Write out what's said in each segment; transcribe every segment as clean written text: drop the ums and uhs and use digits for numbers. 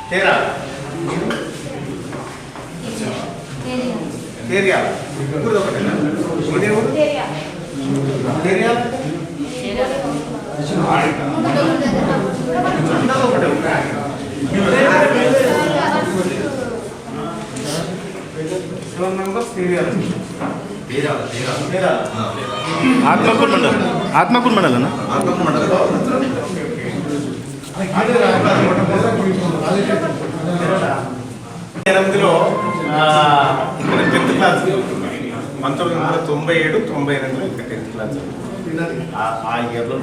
తేరా తేరియా ఇప్పుడు ఒకటేనా ఇదేమో తేరియా ఆత్మకూరు మండలం ఎనిమిదిలో ఇక్కడ 10th క్లాస్ 1997-98లో ఇక్కడ 10th క్లాస్ ఆ ఇయర్లో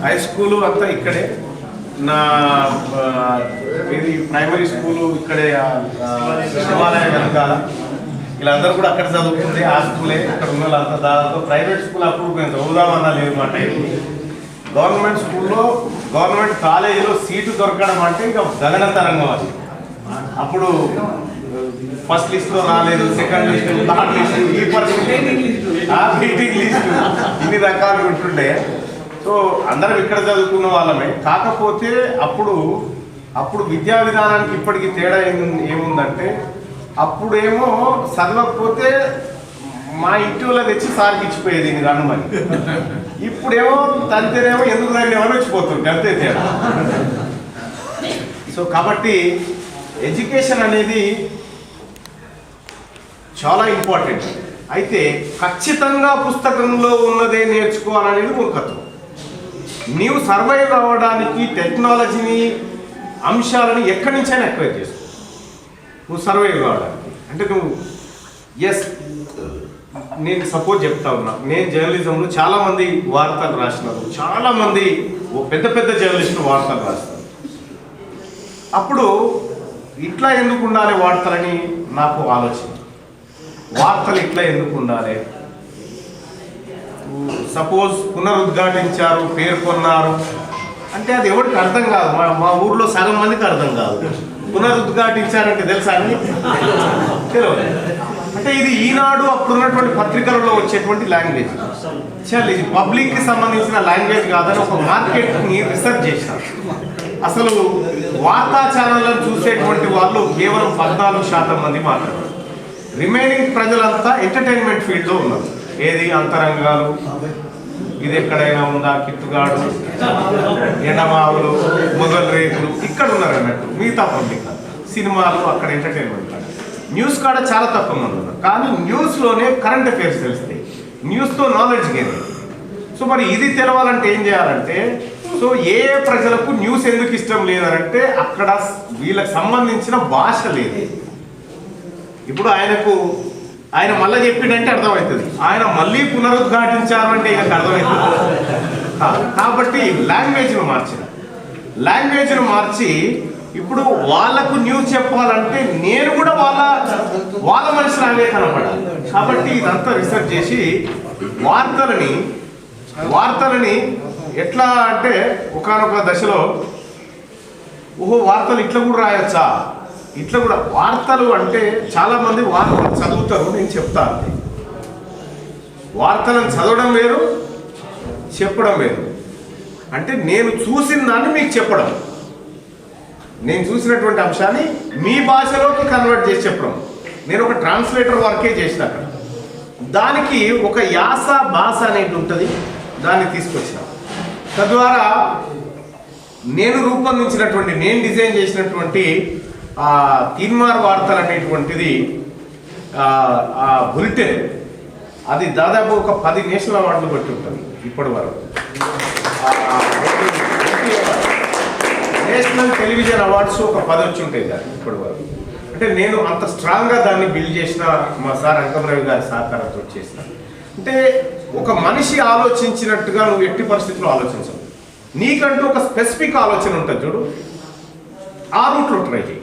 హై స్కూలు అంతా ఇక్కడే. నా ఇది ప్రైమరీ స్కూలు ఇక్కడే శివాలయం వెనకాల. వీళ్ళందరూ కూడా అక్కడ చదువుకుంది ఆ స్కూలే. ఇక్కడ ఉన్న వాళ్ళంతా దాదాపు ప్రైవేట్ స్కూల్ అప్పుడు మేము చదువుదామన్నా లేదు మాట. గవర్నమెంట్ స్కూల్లో గవర్నమెంట్ కాలేజీలో సీటు దొరకడం అంటే ఇంకా గగనతరంగం అది. అప్పుడు ఫస్ట్ లిస్ట్లో రాలేదు, సెకండ్ లిస్ట్, థర్డ్ లిస్ట్, ఈ పరిస్థితి ఆ మీటింగ్ లిస్ట్ ఇన్ని రకాలు ఉంటుండే. సో అందరం ఇక్కడ చదువుకున్న వాళ్ళమే. కాకపోతే అప్పుడు విద్యా విధానానికి ఇప్పటికీ తేడా ఏముందంటే అప్పుడేమో చదవకపోతే మా ఇంటి వాళ్ళ తెచ్చి సార్కి ఇచ్చిపోయేది ఇది రన్నుమని. ఇప్పుడేమో తంతేనేమో ఎందుకు దాన్ని ఏమని వచ్చిపోతుంది అంతే తేడా. సో కాబట్టి ఎడ్యుకేషన్ అనేది చాలా ఇంపార్టెంట్. అయితే ఖచ్చితంగా పుస్తకంలో ఉన్నదే నేర్చుకోవాలనేది మూర్ఖత్వం. నీవు సర్వైవ్ అవ్వడానికి టెక్నాలజీని అంశాలను ఎక్కడి నుంచైనా ఎక్వైర్ చేసుకో. నువ్వు సర్వైవ్ కావడానికి అంటే నువ్వు నేను సపోజ్ చెప్తా ఉన్నా, నేను జర్నలిజంలో చాలామంది వార్తలు రాసినారు, చాలామంది పెద్ద పెద్ద జర్నలిస్టులు వార్తలు రాస్తారు. అప్పుడు ఇట్లా ఎందుకు ఉండాలి వార్తలని నాకు ఆలోచన. వార్తలు ఇట్లా ఎందుకు ఉండాలి? సపోజ్ పునరుద్ఘాటించారు, పేర్కొన్నారు అంటే అది ఎవరికి అర్థం కాదు. మా ఊర్లో సగం మందికి అర్థం కాదు. పునరుద్ఘాటించారంటే తెలుసా అని తెలియదు. అంటే ఇది ఈనాడు అప్పుడు ఉన్నటువంటి పత్రికలలో వచ్చేటువంటి లాంగ్వేజ్. చాలా ఇది పబ్లిక్కి సంబంధించిన లాంగ్వేజ్ కాదని ఒక మార్కెట్ని రీసెర్చ్ చేశారు. అసలు వార్తా ఛానళ్ళను చూసేటువంటి వాళ్ళు కేవలం 14% మంది మాత్రమే. రిమైనింగ్ ప్రజలంతా ఎంటర్టైన్మెంట్ ఫీల్డ్లో ఉన్నారు. ఏది అంతరంగాలు, ఇది ఎక్కడైనా ఉందా, కిట్టుగాడు, ఎండమావులు, మొగల్ రేకులు ఇక్కడ ఉన్నారు అన్నట్టు. మిగతా పబ్లిక్ సినిమాలు అక్కడ ఎంటర్టైన్మెంట్ కాదు. న్యూస్ కాడ చాలా తక్కువ మంది ఉన్నారు. కానీ న్యూస్లోనే కరెంట్ అఫైర్స్ తెలుస్తాయి, న్యూస్తో నాలెడ్జ్ గెయిన్. సో మరి ఇది తెలవాలంటే ఏం చేయాలంటే, సో ఏ ప్రజలకు న్యూస్ ఎందుకు ఇష్టం లేదంటే అక్కడ వీళ్ళకి సంబంధించిన భాష లేదు. ఇప్పుడు ఆయన మళ్ళీ చెప్పిండంటే అర్థమవుతుంది, ఆయన మళ్ళీ పునరుద్ఘాటించారు అంటే ఇక అర్థమవుతుంది. కాబట్టి లాంగ్వేజ్ను మార్చి ఇప్పుడు వాళ్ళకు న్యూస్ చెప్పాలంటే నేను కూడా వాళ్ళ మనిషి లాగే కనపడాలి. కాబట్టి ఇదంతా రీసెర్చ్ చేసి వార్తలని ఎట్లా అంటే ఒకానొక దశలో వార్తలు ఇట్లా కూడా రాయొచ్చా, ఇట్లా కూడా వార్తలు అంటే చాలామంది వార్తలు చదువుతారు. నేను చెప్తాను, వార్తలను చదవడం వేరు, చెప్పడం వేరు. అంటే నేను చూసిన దాన్ని మీకు చెప్పడం, నేను చూసినటువంటి అంశాన్ని మీ భాషలోకి కన్వర్ట్ చేసి చెప్పడం. నేను ఒక ట్రాన్స్లేటర్ వర్కే చేసిన అక్కడ. దానికి ఒక యాస భాష అనేది ఉంటుంది, దాన్ని తీసుకొచ్చిన. తద్వారా నేను రూపొందించినటువంటి, నేను డిజైన్ చేసినటువంటి తీన్మార్ వార్తలు అనేటువంటిది ఆ బులెటిన్ అది దాదాపు ఒక 10 నేషనల్ అవార్డులు బట్టి ఉంటుంది ఇప్పటి వరకు. నేషనల్ టెలివిజన్ అవార్డ్స్ ఒక 10 వచ్చి ఉంటాయి దాన్ని ఇప్పటి వరకు. అంటే నేను అంత స్ట్రాంగ్గా దాన్ని బిల్డ్ చేసిన మా సార్ అంకమరావు గారి సహకారంతో చేసిన. అంటే ఒక మనిషి ఆలోచించినట్టుగా నువ్వు ఎట్టి పరిస్థితుల్లో ఆలోచించవు. నీకంటూ ఒక స్పెసిఫిక్ ఆలోచన ఉంటుంది చూడు, ఆ రూట్లో ట్రై చేయి.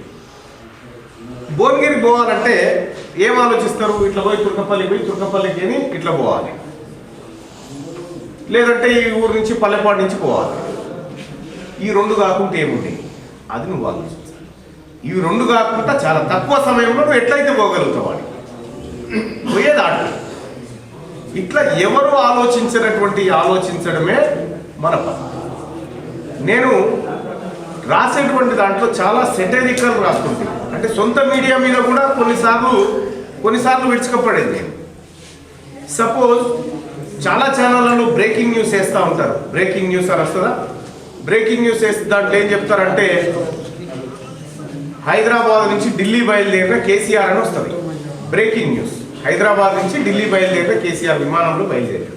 భువనగిరి పోవాలంటే ఏం ఆలోచిస్తారు? ఇట్లా పోయి తుర్కపల్లికి అని ఇట్లా పోవాలి, లేదంటే ఈ ఊరు నుంచి పల్లెపాడు నుంచి పోవాలి. ఈ 2 కాకుండా ఏముంటాయి అది నువ్వు ఆలోచించాలి. ఈ 2 కాకుండా చాలా తక్కువ సమయంలో నువ్వు ఎట్లయితే పోగలుగుతావు అని పోయేది ఆట. ఇట్లా ఎవరు ఆలోచించడమే మన పని. నేను రాసేటువంటి దాంట్లో చాలా సెటరికల్ రాస్తుంటుంది. అంటే సొంత మీడియా మీద కూడా కొన్నిసార్లు విడుచుకపడేది. నేను సపోజ్ చాలా ఛానళ్ళలో బ్రేకింగ్ న్యూస్ వేస్తూ ఉంటారు. బ్రేకింగ్ న్యూస్ అని వస్తుందా? బ్రేకింగ్ న్యూస్ వేస్తే దాంట్లో ఏం చెప్తారంటే హైదరాబాద్ నుంచి ఢిల్లీ బయలుదేరిన కేసీఆర్ అని వస్తుంది. Breaking news. హైదరాబాద్ నుంచి ఢిల్లీ బయలుదేరిన కేసీఆర్ విమానంలో బయలుదేరారు.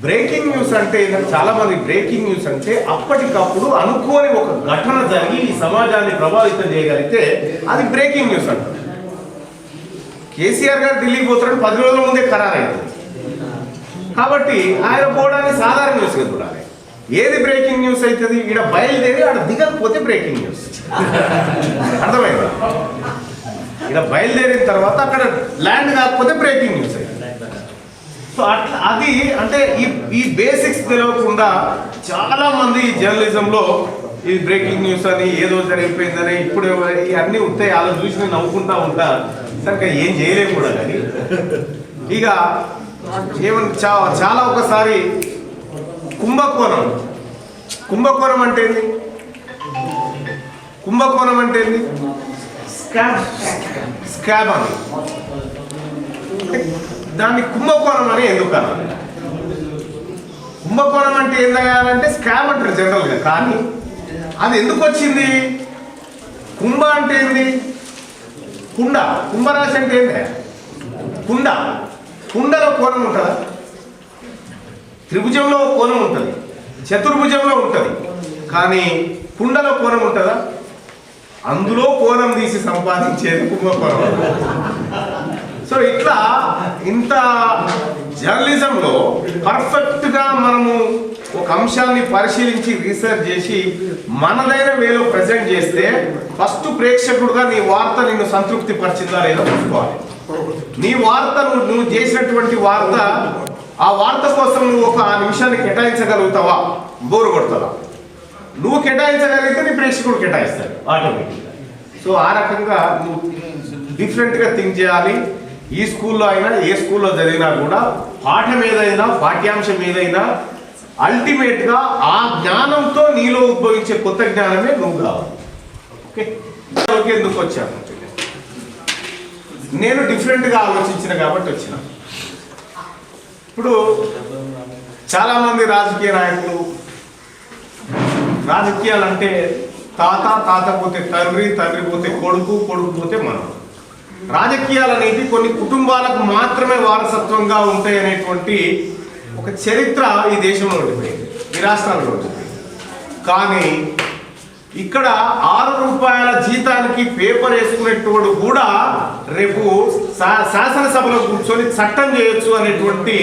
బ్రేకింగ్ న్యూస్ అంటే చాలా మంది బ్రేకింగ్ న్యూస్ అంటే అప్పటికప్పుడు అనుకోని ఒక ఘటన జరిగి ఈ సమాజాన్ని ప్రభావితం చేయగలిగితే అది బ్రేకింగ్ న్యూస్ అంటారు. కేసీఆర్ గారు ఢిల్లీకి పోతారని 10 రోజుల ముందే ఖరారైంది కాబట్టి ఆయన పోవడానికి సాధారణ న్యూస్గా చూడాలి. ఏది బ్రేకింగ్ న్యూస్ అవుతుంది? ఇక్కడ బయలుదేరి ఆడ దిగకపోతే బ్రేకింగ్ న్యూస్. అర్థమైందా? ఇక్కడ బయలుదేరిన తర్వాత అక్కడ ల్యాండ్ కాకపోతే బ్రేకింగ్ న్యూస్ అవుతుంది. సో అట్లా అది అంటే ఈ బేసిక్స్ తెలియకుండా చాలా మంది జర్నలిజంలో ఈ బ్రేకింగ్ న్యూస్ అని ఏదో జరిగిపోయిందని ఇప్పుడు ఇవన్నీ ఉంటాయి. అలా చూసి నేను నవ్వుకుంటా ఉంటా. సరిగ్గా ఏం చేయలేము కూడా. కానీ ఇక ఏమన్నా చాలా ఒకసారి కుంభకోణం అంటే ఏంది? కుంభకోణం అంటే ఏంది? స్కామ్ అని. దాన్ని కుంభకోణం అని ఎందుకు అన్నారు? కుంభకోణం అంటే ఏం చేయాలంటే స్కామ్ అంటారు జనరల్గా. కానీ అది ఎందుకు వచ్చింది? కుంభ అంటే ఏంది? కుంభరాశి అంటే ఏంటి? కుండలో కోణం ఉంటుందా? త్రిభుజంలో కోణం ఉంటుంది, చతుర్భుజంలో ఉంటుంది, కానీ కుండలో కోణం ఉంటుందా? అందులో కోణం తీసి సంపాదించేది కుంభకోణం. సో ఇట్లా ఇంత జర్నలిజంలో పర్ఫెక్ట్గా మనము ఒక అంశాన్ని పరిశీలించి రీసెర్చ్ చేసి మనదైన వేలో ప్రజెంట్ చేస్తే ఫస్ట్ ప్రేక్షకుడుగా నీ వార్త నిన్ను సంతృప్తి పరిచిందా లేదో చూసుకోవాలి. నీ వార్త నువ్వు చేసినటువంటి వార్త, ఆ వార్త కోసం నువ్వు ఒక నిమిషాన్ని కేటాయించగలుగుతావా? బోరు కొడతావా? నువ్వు కేటాయించగలిగితే నీ ప్రేక్షకుడు కేటాయిస్తాడు ఆటోమేటిక్గా. సో ఆ రకంగా నువ్వు డిఫరెంట్గా థింక్ చేయాలి. ఈ స్కూల్లో అయినా ఏ స్కూల్లో జరిగినా కూడా పాఠం ఏదైనా పాఠ్యాంశం ఏదైనా అల్టిమేట్గా ఆ జ్ఞానంతో నీలో ఉద్భవించే కొత్త జ్ఞానమే నువ్వు కావాలి. ఓకే, ఎందుకు వచ్చాను? నేను డిఫరెంట్గా ఆలోచించిన కాబట్టి వచ్చిన. ఇప్పుడు చాలామంది రాజకీయ నాయకులు రాజకీయాలంటే తాత పోతే తండ్రి పోతే కొడుకు పోతే మనం. రాజకీయాలు అనేవి కొన్ని కుటుంబాలకు మాత్రమే వారసత్వంగా ఉంటాయి అనేటువంటి ఒక చరిత్ర ఈ దేశంలో ఉండిపోయింది, ఈ రాష్ట్రాల్లో ఉండిపోయింది. కానీ ఇక్కడ 6 రూపాయల జీతానికి పేపర్ వేసుకునేటోడు కూడా రేపు శాసనసభలో కూర్చొని చట్టం చేయొచ్చు అనేటువంటి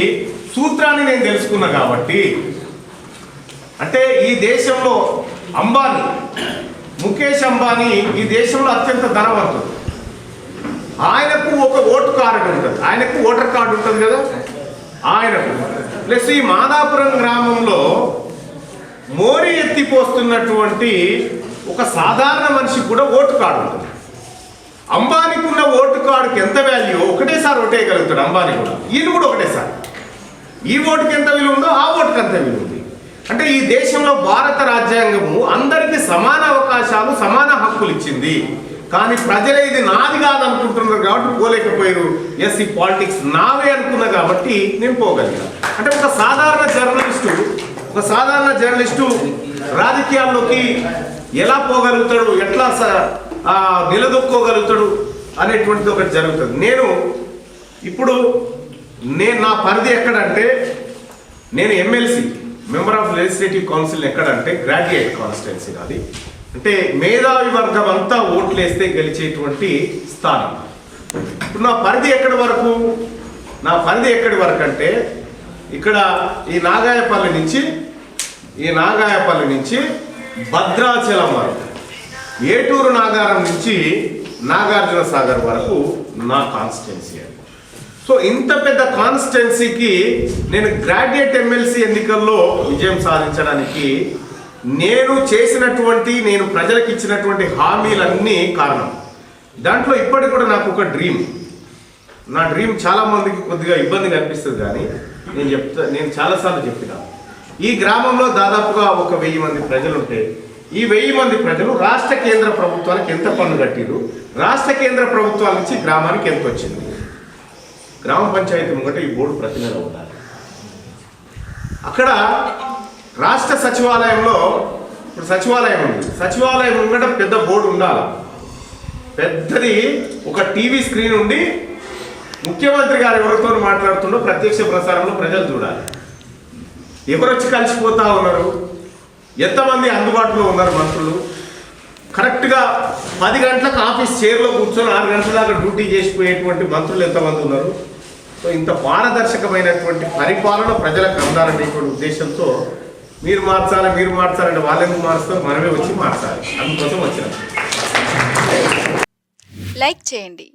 సూత్రాన్ని నేను తెలుసుకున్నా. కాబట్టి అంటే ఈ దేశంలో ముఖేష్ అంబానీ ఈ దేశంలో అత్యంత ధనవంతుడు. ఆయనకు ఒక ఓటు కార్డు ఉంటుంది, ఆయనకు ఓటర్ కార్డు ఉంటుంది కదా ఆయనకు. ప్లస్ ఈ మాదాపురం గ్రామంలో మోరీ ఎత్తిపోస్తున్నటువంటి ఒక సాధారణ మనిషి కూడా ఓటు కార్డు ఉంటుంది. అంబానీకి ఉన్న ఓటు కార్డుకి ఎంత వాల్యూ, ఒకటేసారి ఓటేయగలుగుతాడు అంబానీ కూడా. ఈయన కూడా ఒకటేసారి. ఈ ఓటుకి ఎంత విలువ ఉందో ఆ ఓటుకి అంత విలువ ఉంది. అంటే ఈ దేశంలో భారత రాజ్యాంగము అందరికీ సమాన అవకాశాలు, సమాన హక్కులు ఇచ్చింది. కానీ ప్రజలే ఇది నాది కాదనుకుంటున్నారు కాబట్టి పోలేకపోయారు. ఎస్, ఈ పాలిటిక్స్ నావే అనుకున్నా కాబట్టి నేను పోగలిగాను. అంటే ఒక సాధారణ జర్నలిస్టు రాజకీయాల్లోకి ఎలా పోగలుగుతాడు, ఎట్లా నిలదొక్కోగలుగుతాడు అనేటువంటిది ఒకటి జరుగుతుంది. నా పరిధి ఎక్కడంటే, నేను MLC member of legislative council ఎక్కడంటే గ్రాడ్యుయేట్ కాన్స్టిట్యున్సీ అది. అంటే మేధావి వర్గం అంతా ఓట్లేస్తే గెలిచేటువంటి స్థానం. ఇప్పుడు నా పరిధి ఎక్కడి వరకు అంటే ఇక్కడ ఈ నాగాయపల్లి నుంచి భద్రాచలం వరకు, ఏటూరు నాగారం నుంచి నాగార్జున సాగర్ వరకు నా కాన్స్టిట్యున్సీ అది. సో ఇంత పెద్ద కాన్స్టిట్యున్సీకి నేను గ్రాడ్యుయేట్ ఎమ్మెల్సీ ఎన్నికల్లో విజయం సాధించడానికి నేను ప్రజలకు ఇచ్చినటువంటి హామీలన్నీ కారణం. దాంట్లో ఇప్పటికి కూడా నాకు ఒక నా డ్రీమ్ చాలా మందికి కొద్దిగా ఇబ్బందిగా అనిపిస్తుంది. కానీ నేను చాలాసార్లు చెప్పిన, ఈ గ్రామంలో దాదాపుగా 1000 మంది ప్రజలుంటే ఈ 1000 మంది ప్రజలు రాష్ట్ర కేంద్ర ప్రభుత్వాలకు ఎంత పన్ను కట్టిరు, రాష్ట్ర కేంద్ర ప్రభుత్వాల నుంచి గ్రామానికి ఎంత వచ్చింది. గ్రామ పంచాయతీ ముంగట ఈ బోర్డు ప్రతి నెల ఉండాలి. అక్కడ రాష్ట్ర సచివాలయంలో ఇప్పుడు సచివాలయం ఉంది, సచివాలయం ముంగట పెద్ద బోర్డు ఉండాలి. పెద్దది ఒక టీవీ స్క్రీన్ ఉండి ముఖ్యమంత్రి గారు ఎవరితో మాట్లాడుతుండో ప్రత్యక్ష ప్రసారంలో ప్రజలు చూడాలి. ఎవరు వచ్చి కలిసిపోతా ఉన్నారు, ఎంతమంది అందుబాటులో ఉన్నారు మంత్రులు, కరెక్ట్గా 10 గంటలకు ఆఫీస్ చైర్లో కూర్చొని 6 గంటల దాకా డ్యూటీ చేసిపోయేటువంటి మంత్రులు ఎంతమంది ఉన్నారు. సో ఇంత పారదర్శకమైనటువంటి పరిపాలన ప్రజలకు అందాలనేటువంటి ఉద్దేశంతో మీరు మార్చాలంటే వాళ్ళు ఎందుకు మారుస్తారు, మనమే వచ్చి మార్చాలి. అందుకోసం వచ్చినాం. లైక్ చేయండి.